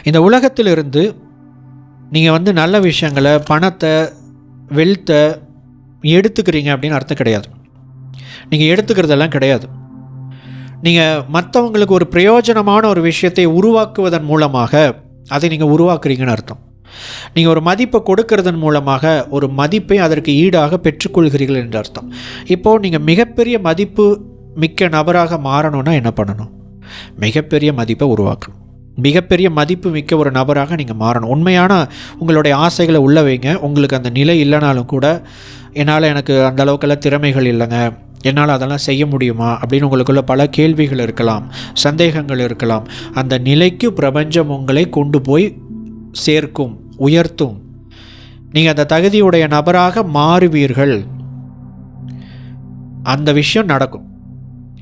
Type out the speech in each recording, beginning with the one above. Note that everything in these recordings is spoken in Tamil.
இந்த உலகத்திலிருந்து நீங்கள் நல்ல விஷயங்களை, பணத்தை, வெல்த்தை எடுத்துக்கிறீங்க அப்படின்னு அர்த்தம் கிடையாது. நீங்கள் எடுத்துக்கிறதெல்லாம் கிடையாது. நீங்கள் மற்றவங்களுக்கு ஒரு பிரயோஜனமான ஒரு விஷயத்தை உருவாக்குவதன் மூலமாக அதை நீங்கள் உருவாக்குறீங்கன்னு அர்த்தம். நீங்கள் ஒரு மதிப்பை கொடுக்கறதன் மூலமாக ஒரு மதிப்பை அதற்கு ஈடாக பெற்றுக்கொள்கிறீர்கள் என்று அர்த்தம். இப்போது நீங்கள் மிகப்பெரிய மதிப்பு மிக்க நபராக மாறணும்னா என்ன பண்ணணும்? மிகப்பெரிய மதிப்பை உருவாக்கணும். மிகப்பெரிய மதிப்பு மிக்க ஒரு நபராக நீங்கள் மாறணும். உண்மையான உங்களுடைய ஆசைகளை உள்ள வைங்க. உங்களுக்கு அந்த நிலை இல்லைனாலும் கூட, எனக்கு அந்த அளவுக்கெல்லாம் திறமைகள் இல்லைங்க, என்னால் அதெல்லாம் செய்ய முடியுமா அப்படின்னு உங்களுக்குள்ள பல கேள்விகள் இருக்கலாம், சந்தேகங்கள் இருக்கலாம். அந்த நிலைக்கு பிரபஞ்சம் உங்களை கொண்டு போய் சேர்க்கும், உயர்த்தும். நீங்கள் அந்த தகுதியுடைய நபராக மாறுவீர்கள். அந்த விஷயம் நடக்கும்.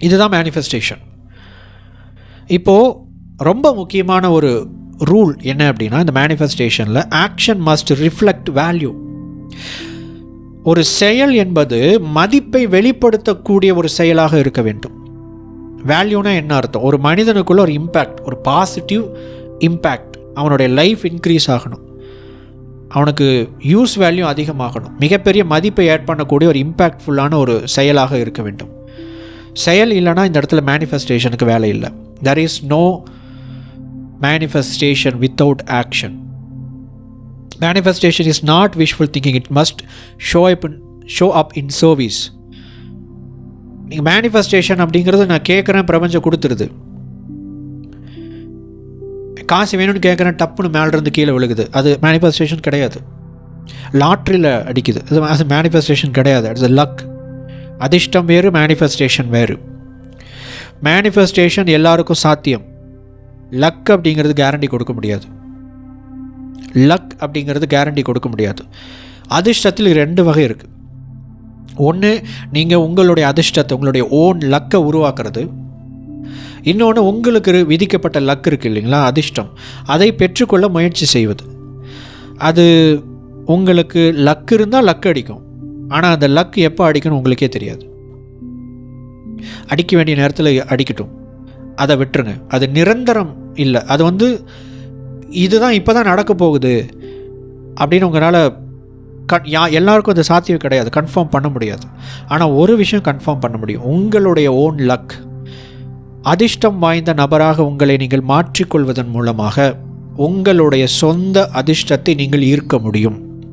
இதுதான் மேனிஃபெஸ்டேஷன். இப்போது ரொம்ப முக்கியமான ஒரு ரூல் என்ன அப்படின்னா, இந்த மேனிஃபெஸ்டேஷனில் ஆக்ஷன் மஸ்ட் ரிஃப்ளெக்ட் வேல்யூ. ஒரு செயல் என்பது மதிப்பை வெளிப்படுத்தக்கூடிய ஒரு செயலாக இருக்க வேண்டும். வேல்யூனா என்ன அர்த்தம்? ஒரு மனிதனுக்குள்ள ஒரு இம்பேக்ட், ஒரு பாசிட்டிவ் இம்பேக்ட், அவனுடைய லைஃப் இன்க்ரீஸ் ஆகணும், அவனுக்கு யூஸ் வேல்யூ அதிகமாகணும், மிகப்பெரிய மதிப்பை ஆட் பண்ணக்கூடிய ஒரு இம்பேக்ட்ஃபுல்லான ஒரு செயலாக இருக்க வேண்டும். செயல் இல்லைனா இந்த இடத்துல மேனிஃபெஸ்டேஷனுக்கு வேலை இல்லை. there is no manifestation without action. Manifestation is not wishful thinking. It must show up in service. நீங்கள் மேனிஃபெஸ்டேஷன் அப்படிங்கிறது நான் கேட்குறேன், பிரபஞ்சம் கொடுத்துருது. காசு வேணும்னு கேட்குறேன், டப்புன்னு மேலேருந்து கீழே விழுகுது, அது மேனிஃபெஸ்டேஷன் கிடையாது. லாட்ரியில் அடிக்குது, அது மேனிஃபெஸ்டேஷன் கிடையாது. It's luck. அதிர்ஷ்டம் வேறு, மேனிஃபெஸ்டேஷன் வேறு. மேனிஃபெஸ்டேஷன் எல்லாருக்கும் சாத்தியம். லக் அப்படிங்கிறது கேரண்டி கொடுக்க முடியாது. அதிர்ஷ்டத்தில் 2 வகை இருக்குது. ஒன்று, நீங்கள் உங்களுடைய அதிர்ஷ்டத்தை, உங்களுடைய ஓன் லக்கை உருவாக்குறது. இன்னொன்று, உங்களுக்கு விதிக்கப்பட்ட லக் இருக்குது இல்லைங்களா, அதிர்ஷ்டம், அதை பெற்றுக்கொள்ள முயற்சி செய்வது. அது உங்களுக்கு லக் இருந்தால் லக் அடிக்கும். ஆனால் அந்த லக் எப்போ அடிக்கணும் உங்களுக்கே தெரியாது. அடிக்க வேண்டிய நேரத்தில் அடிக்கட்டும், அதை விட்டுருங்க. அது நிரந்தரம் இல்லை. அது இதுதான் இப்போ தான் நடக்க போகுது அப்படின்னு உங்களால் எல்லாருக்கும் அது சாத்தியம் கிடையாது, கன்ஃபார்ம் பண்ண முடியாது. ஆனால் ஒரு விஷயம் கன்ஃபார்ம் பண்ண முடியும், உங்களுடைய ஓன் லக், அதிர்ஷ்டம் வாய்ந்த நபராக உங்களை நீங்கள் மாற்றிக்கொள்வதன் மூலமாக உங்களுடைய சொந்த அதிர்ஷ்டத்தை நீங்கள் ஈர்க்க முடியும்.